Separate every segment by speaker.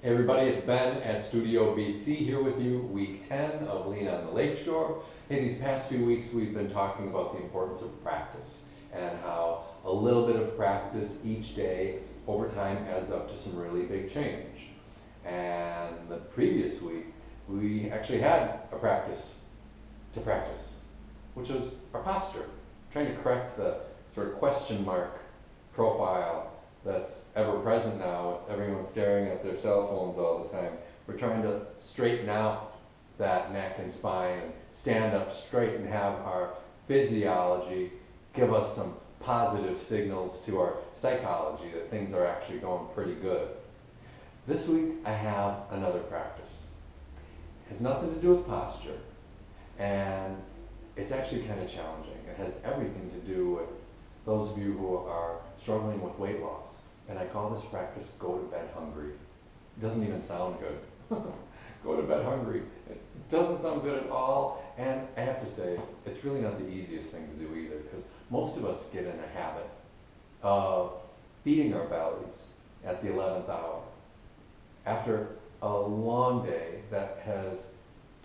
Speaker 1: Hey everybody, it's Ben at Studio BC here with you, week 10 of Lean on the Lakeshore. Hey, these past few weeks we've been talking about the importance of practice and how a little bit of practice each day over time adds up to some really big change. And the previous week we actually had a practice, which was our posture, trying to correct the sort of question mark profile that's ever present now with everyone staring at their cell phones all the time. We're trying to straighten out that neck and spine and stand up straight and have our physiology give us some positive signals to our psychology that things are actually going pretty good. This week I have another practice. It has nothing to do with posture, and it's actually kind of challenging. It has everything to do with those of you who are struggling with weight loss. And I call this practice go to bed hungry. It doesn't even sound good. Go to bed hungry. It doesn't sound good at all. And I have to say, it's really not the easiest thing to do either, because most of us get in a habit of feeding our bellies at the 11th hour. After a long day that has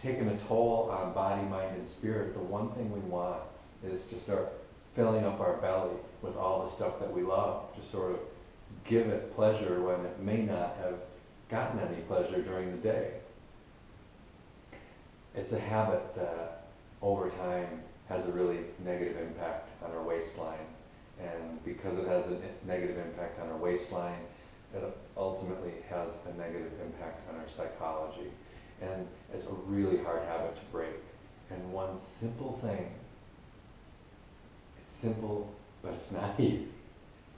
Speaker 1: taken a toll on body, mind, and spirit, the one thing we want is to start filling up our belly with all the stuff that we love, to sort of give it pleasure when it may not have gotten any pleasure during the day. It's a habit that over time has a really negative impact on our waistline, and because it has a negative impact on our waistline, it ultimately has a negative impact on our psychology. And it's a really hard habit to break. And one simple thing, it's simple, but it's not easy,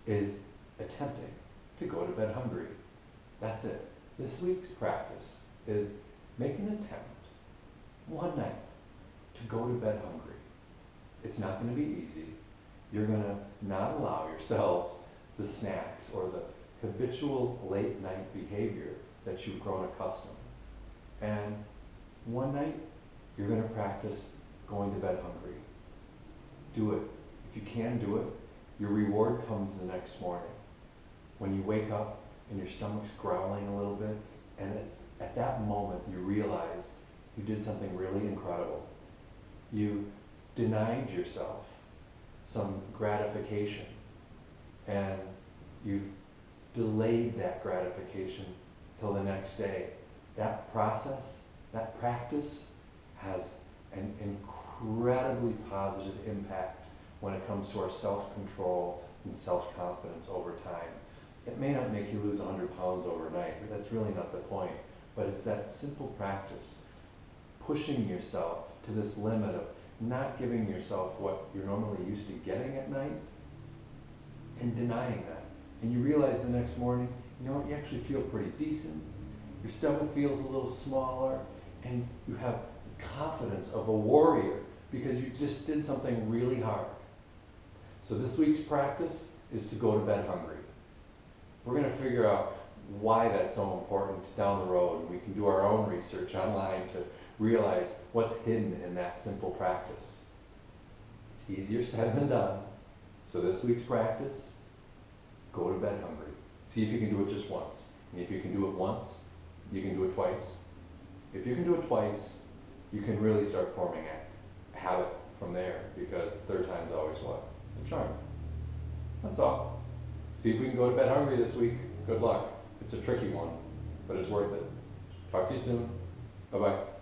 Speaker 1: is attempting to go to bed hungry. That's it. This week's practice is make an attempt one night to go to bed hungry. It's not going to be easy. You're going to not allow yourselves the snacks or the habitual late night behavior that you've grown accustomed. And one night you're going to practice going to bed hungry. Do it. If you can do it, your reward comes the next morning. When you wake up and your stomach's growling a little bit, and it's at that moment you realize you did something really incredible. You denied yourself some gratification, and you've delayed that gratification till the next day. That process, that practice, has an incredibly positive impact when it comes to our self-control and self-confidence over time. It may not make you lose 100 pounds overnight, but that's really not the point. But it's that simple practice, pushing yourself to this limit of not giving yourself what you're normally used to getting at night, and denying that. And you realize the next morning, you know what, you actually feel pretty decent. Your stomach feels a little smaller, and you have confidence of a warrior because you just did something really hard. So this week's practice is to go to bed hungry. We're going to figure out why that's so important down the road. We can do our own research online to realize what's hidden in that simple practice. It's easier said than done. So this week's practice, go to bed hungry. See if you can do it just once. And if you can do it once, you can do it twice. If you can do it twice, you can really start forming a habit from there, because third time's always what? The charm. That's all. See if we can go to bed hungry this week. Good luck. It's a tricky one, but it's worth it. Talk to you soon. Bye-bye.